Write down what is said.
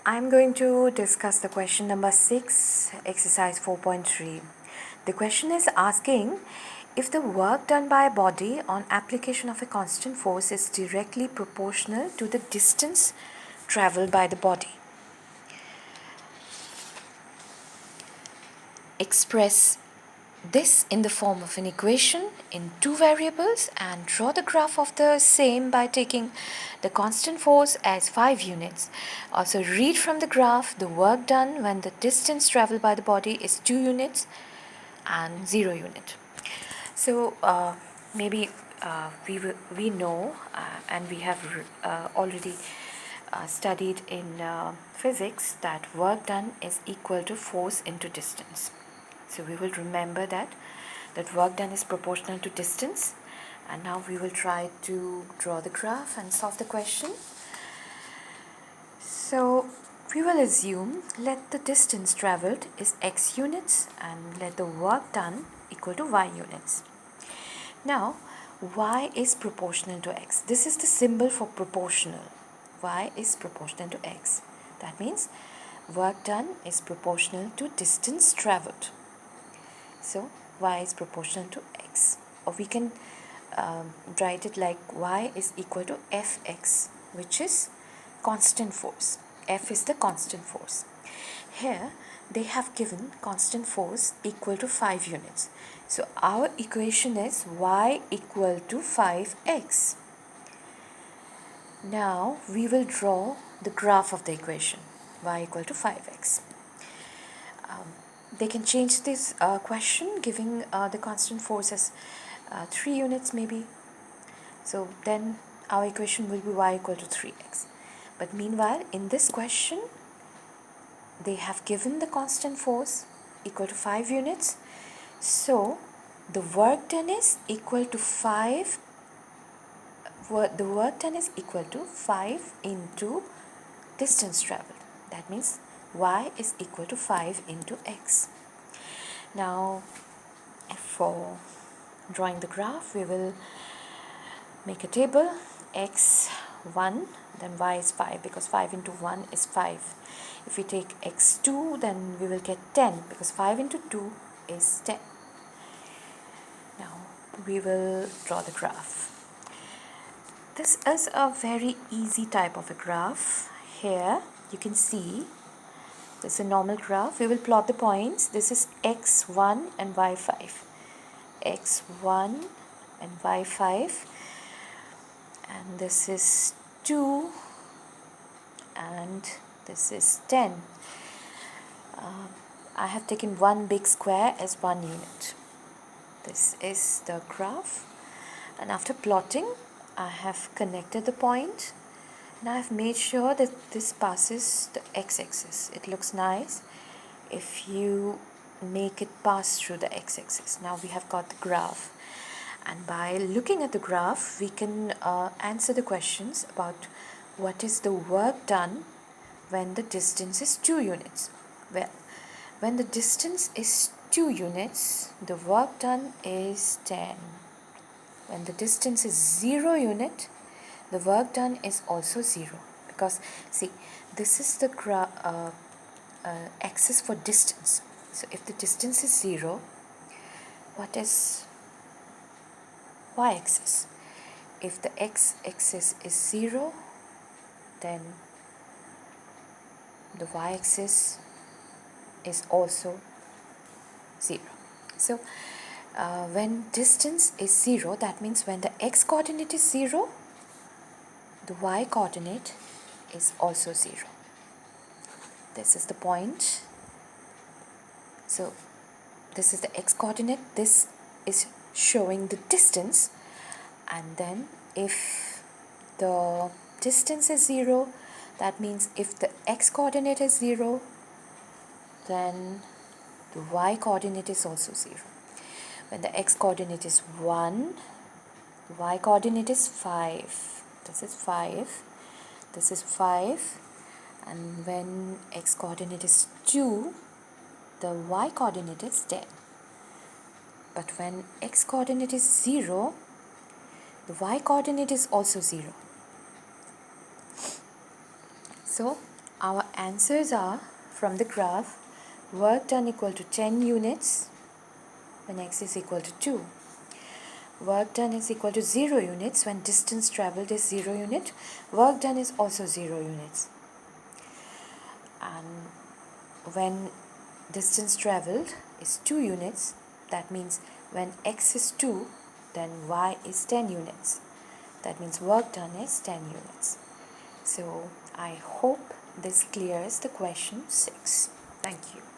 I'm going to discuss the question number 6, exercise 4.3. The question is asking if the work done by a body on application of a constant force is directly proportional to the distance traveled by the body. Express this in the form of an equation in two variables and draw the graph of the same by taking the constant force as 5 units. Also read from the graph the work done when the distance traveled by the body is 2 units and 0 unit. So maybe we know and we have already studied in physics that work done is equal to force into distance. So we will remember that work done is proportional to distance, and now we will try to draw the graph and solve the question. So we will assume let the distance traveled is x units and let the work done equal to y units. Now y is proportional to x. This is the symbol for proportional. Y is proportional to x. That means work done is proportional to distance traveled. So y is proportional to x, or we can write it like y is equal to fx, which is constant force. F is the constant force. Here they have given constant force equal to 5 units. So our equation is y equal to 5x. Now we will draw the graph of the equation y equal to 5x. They can change this question giving the constant force as 3 units maybe. So then our equation will be y equal to 3x. But meanwhile in this question they have given the constant force equal to 5 units. So the work done is equal to 5. The work done is equal to 5 into distance traveled. That means y is equal to 5 into x. Now for drawing the graph we will make a table x1, then y is 5 because 5 into 1 is 5. If we take x2 then we will get 10 because 5 into 2 is 10. Now we will draw the graph. This is a very easy type of a graph. Here you can see this is a normal graph. We will plot the points. This is x1 and y5. x1 and y5. And this is 2 and this is 10. I have taken one big square as 1 unit. This is the graph, and after plotting I have connected the point and I have made sure that this passes the x-axis. It looks nice if you make it pass through the x-axis. Now we have got the graph, and by looking at the graph we can answer the questions about what is the work done when the distance is 2 units. Well, when the distance is 2 units, the work done is 10. When the distance is 0 unit, the work done is also 0. Because see, this is the axis for distance. So if the distance is 0, what is y-axis? If the x-axis is 0, then the y-axis is also 0. So when distance is 0, that means when the x-coordinate is 0, the y-coordinate is also 0. This is the point. So this is the x-coordinate. This is showing the distance, and then if the distance is 0, that means if the x-coordinate is 0, then the y-coordinate is also 0. When the x-coordinate is 1, the y-coordinate is 5. This is 5. This is 5. And when x-coordinate is 2, the y-coordinate is 10. But when x-coordinate is 0, the y-coordinate is also 0. So Our answers are from the graph work done equal to 10 units when x is equal to 2. Work done is equal to 0 units when distance traveled is 0 unit. Work done is also 0 units. And when distance traveled is 2 units, that means when x is 2, then y is 10 units. That means work done is 10 units. So I hope this clears the question 6. Thank you.